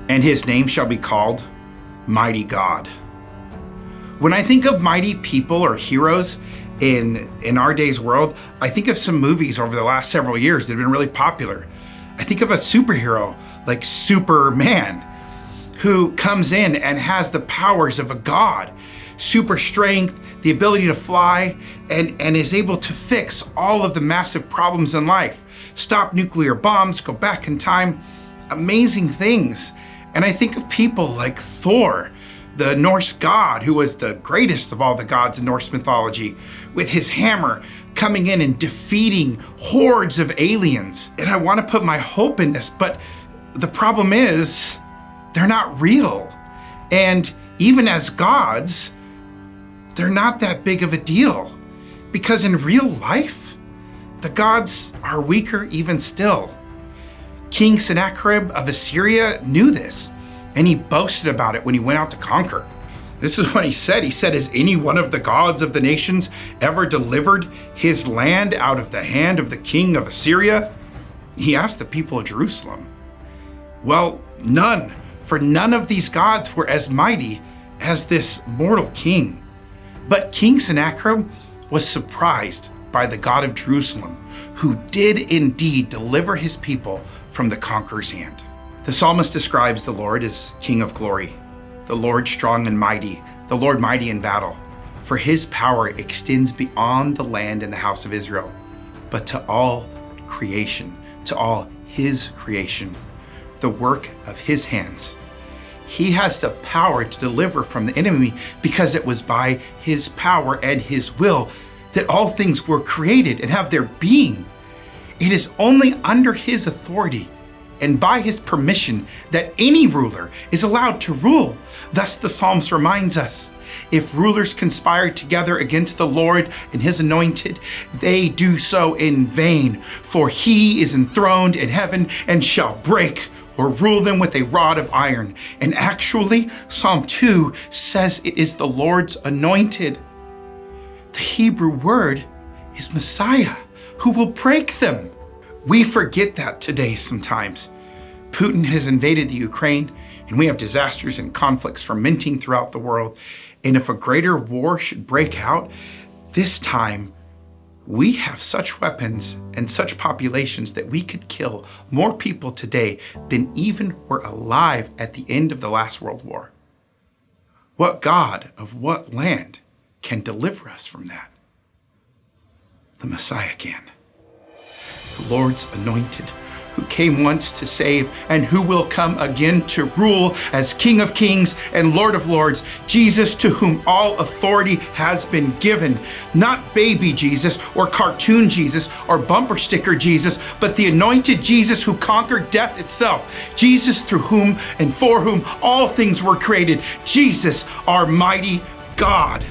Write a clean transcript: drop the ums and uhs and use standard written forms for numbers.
and his name shall be called Mighty God. When I think of mighty people or heroes in our day's world, I think of some movies over the last several years that have been really popular. I think of a superhero like Superman, who comes in and has the powers of a god, super strength, the ability to fly, and is able to fix all of the massive problems in life, stop nuclear bombs, go back in time, amazing things. And I think of people like Thor, the Norse god who was the greatest of all the gods in Norse mythology, with his hammer coming in and defeating hordes of aliens. And I want to put my hope in this, but the problem is they're not real. And even as gods, they're not that big of a deal, because in real life, the gods are weaker even still. King Sennacherib of Assyria knew this, and he boasted about it when he went out to conquer. This is what he said. He said, "Has any one of the gods of the nations ever delivered his land out of the hand of the king of Assyria?" He asked the people of Jerusalem. Well, none, for none of these gods were as mighty as this mortal king. But King Sennacherib was surprised by the God of Jerusalem, who did indeed deliver his people from the conqueror's hand. The psalmist describes the Lord as King of glory, the Lord strong and mighty, the Lord mighty in battle. For his power extends beyond the land and the house of Israel, but to all creation, to all his creation, the work of his hands. He has the power to deliver from the enemy, because it was by his power and his will that all things were created and have their being. It is only under his authority and by his permission that any ruler is allowed to rule. Thus the Psalms reminds us, if rulers conspire together against the Lord and his anointed, they do so in vain, for he is enthroned in heaven and shall break or rule them with a rod of iron. And actually, Psalm 2 says it is the Lord's anointed. The Hebrew word is Messiah, who will break them. We forget that today sometimes. Putin has invaded the Ukraine, and we have disasters and conflicts fermenting throughout the world. And if a greater war should break out, this time we have such weapons and such populations that we could kill more people today than even were alive at the end of the last World War. What God of what land can deliver us from that? The Messiah can. The Lord's anointed, who came once to save and who will come again to rule as King of Kings and Lord of Lords, Jesus, to whom all authority has been given. Not baby Jesus or cartoon Jesus or bumper sticker Jesus, but the anointed Jesus who conquered death itself. Jesus, through whom and for whom all things were created. Jesus, our mighty God.